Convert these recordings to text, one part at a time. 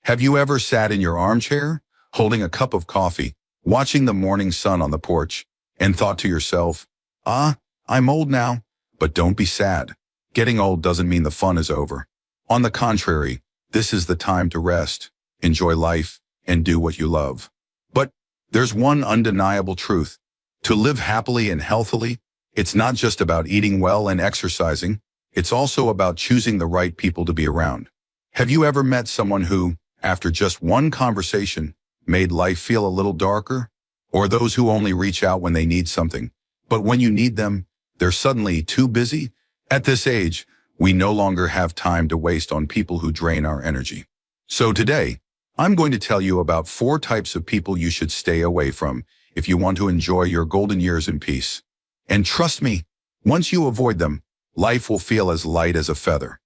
Have you ever sat in your armchair, holding a cup of coffee, watching the morning sun on the porch, and thought to yourself, I'm old now, but don't be sad. Getting old doesn't mean the fun is over. On the contrary, this is the time to rest, enjoy life, and do what you love. But there's one undeniable truth. To live happily and healthily, it's not just about eating well and exercising, it's also about choosing the right people to be around. Have you ever met someone who, after just one conversation, made life feel a little darker? Or those who only reach out when they need something, but when you need them, they're suddenly too busy? At this age, we no longer have time to waste on people who drain our energy. So today, I'm going to tell you about 4 types of people you should stay away from if you want to enjoy your golden years in peace. And trust me, once you avoid them, life will feel as light as a feather.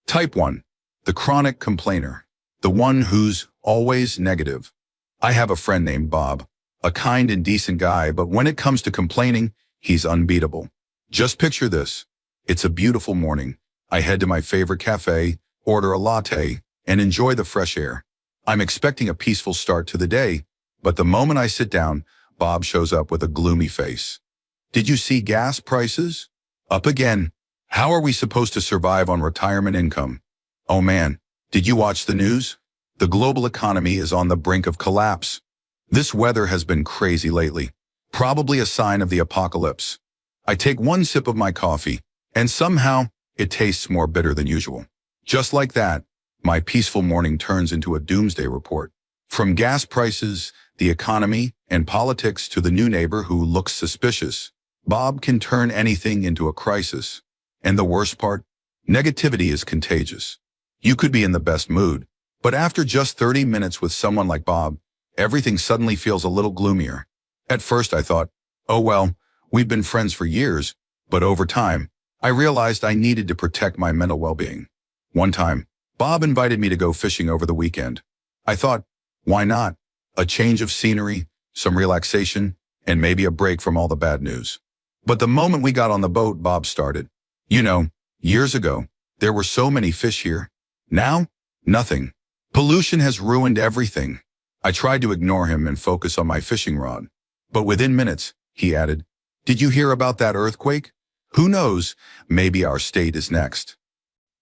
Type 1. The chronic complainer. The one who's always negative. I have a friend named Bob, a kind and decent guy, but when it comes to complaining, he's unbeatable. Just picture this. It's a beautiful morning. I head to my favorite cafe, order a latte, and enjoy the fresh air. I'm expecting a peaceful start to the day, but the moment I sit down, Bob shows up with a gloomy face. Did you see gas prices? Up again. How are we supposed to survive on retirement income? Oh man, did you watch the news? The global economy is on the brink of collapse. This weather has been crazy lately, probably a sign of the apocalypse. I take one sip of my coffee, and somehow it tastes more bitter than usual. Just like that, my peaceful morning turns into a doomsday report. From gas prices, the economy, and politics to the new neighbor who looks suspicious, Bob can turn anything into a crisis. And the worst part? Negativity is contagious. You could be in the best mood, but after just 30 minutes with someone like Bob, everything suddenly feels a little gloomier. At first I thought, oh well, we've been friends for years, but over time, I realized I needed to protect my mental well-being. One time, Bob invited me to go fishing over the weekend. I thought, why not? A change of scenery, some relaxation, and maybe a break from all the bad news. But the moment we got on the boat, Bob started. You know, years ago, there were so many fish here. Now, nothing. Pollution has ruined everything. I tried to ignore him and focus on my fishing rod. But within minutes, he added, did you hear about that earthquake? Who knows, maybe our state is next.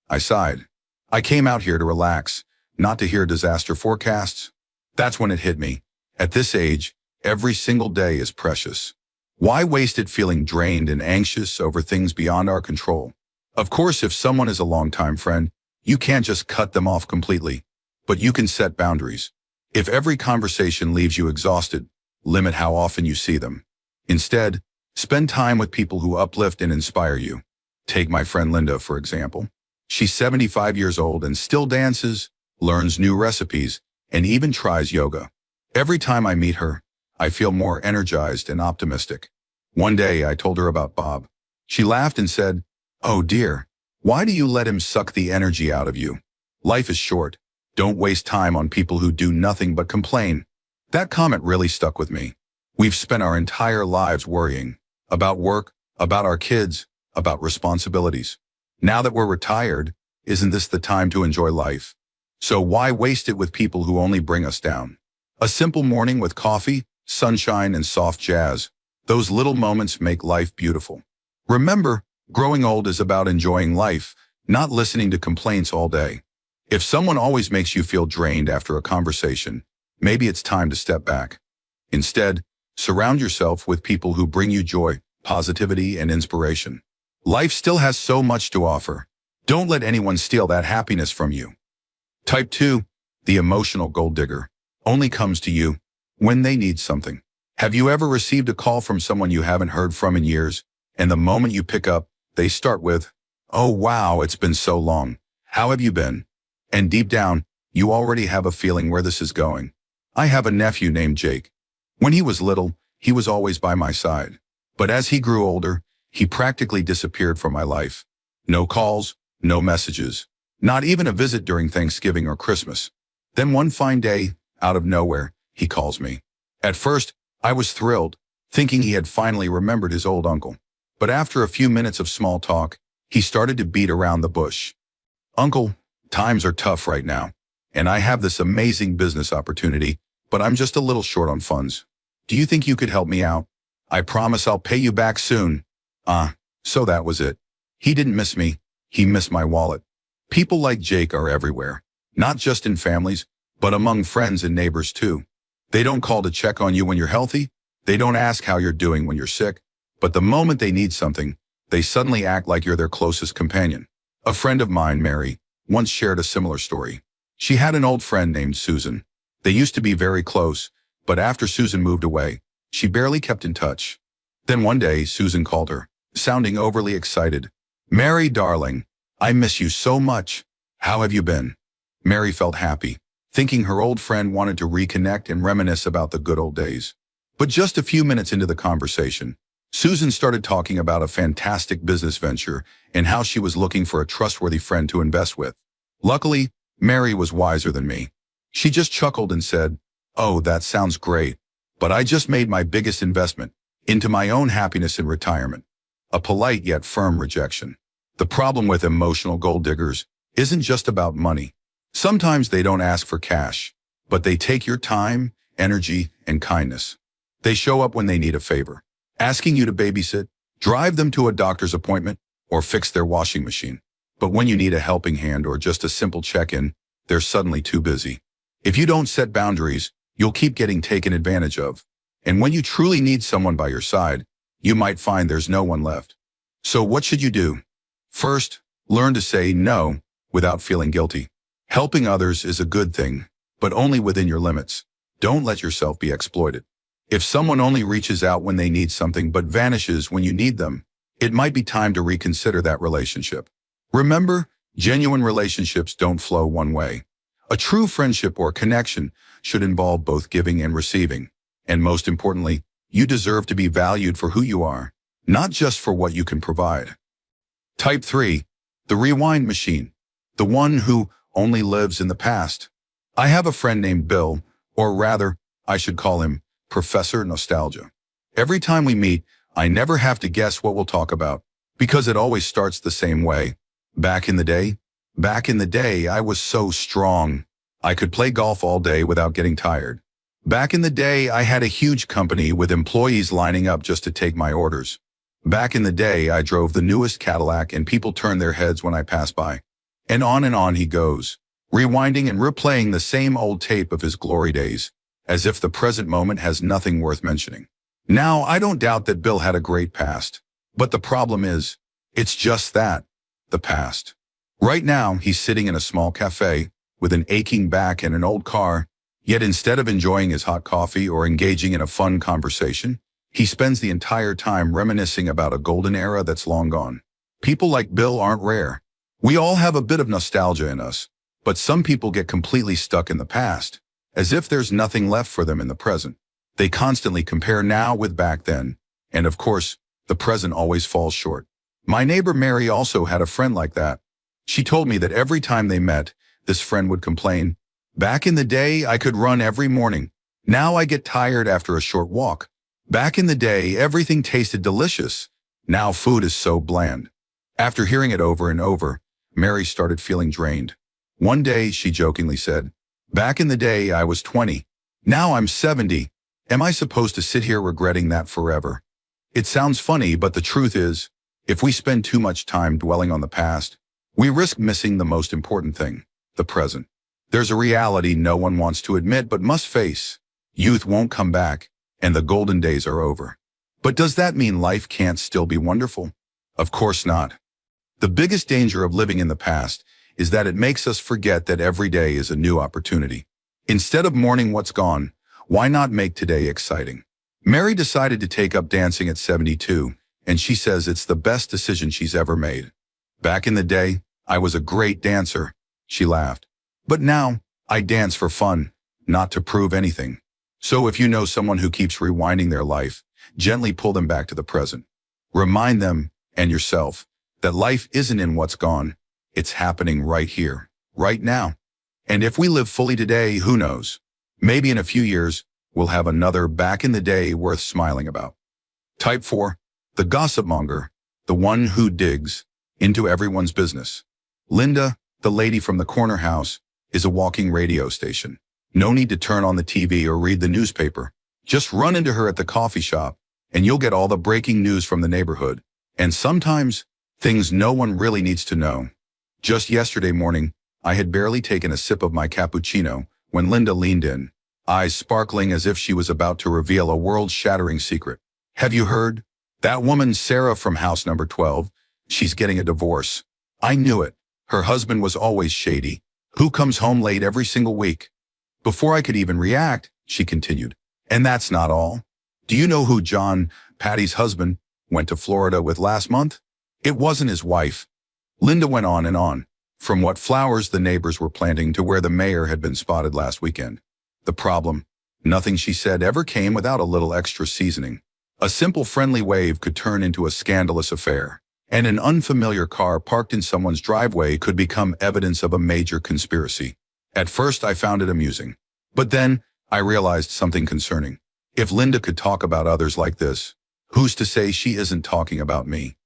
I sighed. I came out here to relax, not to hear disaster forecasts. That's when it hit me. At this age, every single day is precious. Why waste it feeling drained and anxious over things beyond our control? Of course, if someone is a longtime friend, you can't just cut them off completely, but you can set boundaries. If every conversation leaves you exhausted, limit how often you see them. Instead, spend time with people who uplift and inspire you. Take my friend Linda, for example. She's 75 years old and still dances, learns new recipes, and even tries yoga. Every time I meet her, I feel more energized and optimistic. One day I told her about Bob. She laughed and said, oh dear, why do you let him suck the energy out of you? Life is short. Don't waste time on people who do nothing but complain. That comment really stuck with me. We've spent our entire lives worrying about work, about our kids, about responsibilities. Now that we're retired, isn't this the time to enjoy life? So why waste it with people who only bring us down? A simple morning with coffee, sunshine, and soft jazz. Those little moments make life beautiful. Remember, growing old is about enjoying life, not listening to complaints all day. If someone always makes you feel drained after a conversation, maybe it's time to step back. Instead, surround yourself with people who bring you joy, positivity, and inspiration. Life still has so much to offer. Don't let anyone steal that happiness from you. Type 2, the emotional gold digger, only comes to you when they need something. Have you ever received a call from someone you haven't heard from in years, and the moment you pick up, they start with, oh wow, it's been so long. How have you been? And deep down, you already have a feeling where this is going. I have a nephew named Jake. When he was little, he was always by my side. But as he grew older, he practically disappeared from my life. No calls, no messages, not even a visit during Thanksgiving or Christmas. Then one fine day, out of nowhere, he calls me. At first, I was thrilled, thinking he had finally remembered his old uncle. But after a few minutes of small talk, he started to beat around the bush. Uncle, times are tough right now. and I have this amazing business opportunity, but I'm just a little short on funds. Do you think you could help me out? I promise I'll pay you back soon. So that was it. He didn't miss me. He missed my wallet. People like Jake are everywhere, not just in families, but among friends and neighbors too. They don't call to check on you when you're healthy. They don't ask how you're doing when you're sick. But the moment they need something, they suddenly act like you're their closest companion. A friend of mine, Mary, once shared a similar story. She had an old friend named Susan. They used to be very close, but after Susan moved away, she barely kept in touch. Then one day, Susan called her, sounding overly excited. "Mary, darling, I miss you so much. How have you been?" Mary felt happy, thinking her old friend wanted to reconnect and reminisce about the good old days. But just a few minutes into the conversation, Susan started talking about a fantastic business venture and how she was looking for a trustworthy friend to invest with. Luckily, Mary was wiser than me. She just chuckled and said, "Oh, that sounds great, but I just made my biggest investment into my own happiness in retirement." A polite yet firm rejection. The problem with emotional gold diggers isn't just about money. Sometimes they don't ask for cash, but they take your time, energy, and kindness. They show up when they need a favor, asking you to babysit, drive them to a doctor's appointment, or fix their washing machine. But when you need a helping hand or just a simple check-in, they're suddenly too busy. If you don't set boundaries, you'll keep getting taken advantage of. And when you truly need someone by your side, you might find there's no one left. So what should you do? First, learn to say no without feeling guilty. Helping others is a good thing, but only within your limits. Don't let yourself be exploited. If someone only reaches out when they need something but vanishes when you need them, it might be time to reconsider that relationship. Remember, genuine relationships don't flow one way. A true friendship or connection should involve both giving and receiving. And most importantly, you deserve to be valued for who you are, not just for what you can provide. Type 3. The rewind machine. The one who only lives in the past. I have a friend named Bill, or rather, I should call him Professor Nostalgia. Every time we meet, I never have to guess what we'll talk about, because it always starts the same way. Back in the day, I was so strong. I could play golf all day without getting tired. Back in the day, I had a huge company with employees lining up just to take my orders. Back in the day, I drove the newest Cadillac and people turned their heads when I passed by. And on he goes, rewinding and replaying the same old tape of his glory days, as if the present moment has nothing worth mentioning. Now, I don't doubt that Bill had a great past, but the problem is, it's just that, the past. Right now, he's sitting in a small cafe with an aching back and an old car, yet instead of enjoying his hot coffee or engaging in a fun conversation, he spends the entire time reminiscing about a golden era that's long gone. People like Bill aren't rare. We all have a bit of nostalgia in us, but some people get completely stuck in the past, as if there's nothing left for them in the present. They constantly compare now with back then, and of course, the present always falls short. My neighbor Mary also had a friend like that. She told me that every time they met, this friend would complain, "Back in the day, I could run every morning. Now I get tired after a short walk. Back in the day, everything tasted delicious. Now food is so bland." After hearing it over and over, Mary started feeling drained. One day, she jokingly said, "Back in the day, I was 20. Now I'm 70. Am I supposed to sit here regretting that forever?" It sounds funny, but the truth is, if we spend too much time dwelling on the past, we risk missing the most important thing, the present. There's a reality no one wants to admit but must face. Youth won't come back, and the golden days are over. But does that mean life can't still be wonderful? Of course not. The biggest danger of living in the past is that it makes us forget that every day is a new opportunity. Instead of mourning what's gone, why not make today exciting? Mary decided to take up dancing at 72, and she says it's the best decision she's ever made. "Back in the day, I was a great dancer," she laughed. "But now, I dance for fun, not to prove anything." So if you know someone who keeps rewinding their life, gently pull them back to the present. Remind them, and yourself, that life isn't in what's gone. It's happening right here, right now. And if we live fully today, who knows? Maybe in a few years, we'll have another back in the day worth smiling about. Type 4. The gossip monger, the one who digs into everyone's business. Linda, the lady from the corner house, is a walking radio station. No need to turn on the TV or read the newspaper. Just run into her at the coffee shop, and you'll get all the breaking news from the neighborhood. And sometimes, things no one really needs to know. Just yesterday morning, I had barely taken a sip of my cappuccino when Linda leaned in, eyes sparkling as if she was about to reveal a world-shattering secret. Have you heard? That woman Sarah from house number 12, she's getting a divorce. I knew it. Her husband was always shady. Who comes home late every single week? Before I could even react, she continued. And that's not all. Do you know who John, Patty's husband, went to Florida with last month? It wasn't his wife. Linda went on and on, from what flowers the neighbors were planting to where the mayor had been spotted last weekend. The problem, nothing she said ever came without a little extra seasoning. A simple friendly wave could turn into a scandalous affair, and an unfamiliar car parked in someone's driveway could become evidence of a major conspiracy. At first, I found it amusing. But then, I realized something concerning. If Linda could talk about others like this, who's to say she isn't talking about me?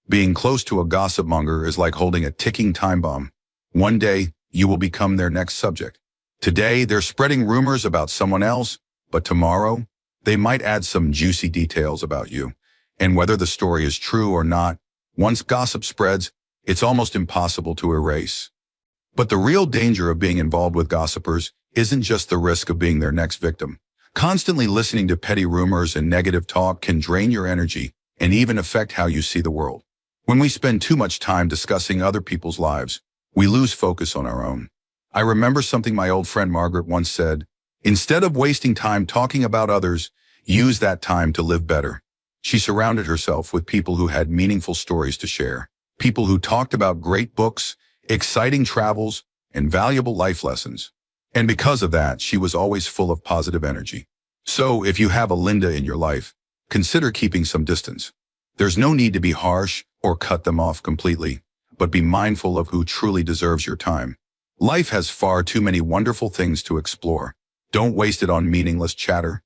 Being close to a gossip monger is like holding a ticking time bomb. One day, you will become their next subject. Today, they're spreading rumors about someone else, but tomorrow, they might add some juicy details about you. And whether the story is true or not, once gossip spreads, it's almost impossible to erase. But the real danger of being involved with gossipers isn't just the risk of being their next victim. Constantly listening to petty rumors and negative talk can drain your energy and even affect how you see the world. When we spend too much time discussing other people's lives, we lose focus on our own. I remember something my old friend Margaret once said, instead of wasting time talking about others, use that time to live better. She surrounded herself with people who had meaningful stories to share, people who talked about great books, exciting travels, and valuable life lessons. And because of that, she was always full of positive energy. So if you have a Linda in your life, consider keeping some distance. There's no need to be harsh or cut them off completely, but be mindful of who truly deserves your time. Life has far too many wonderful things to explore. Don't waste it on meaningless chatter.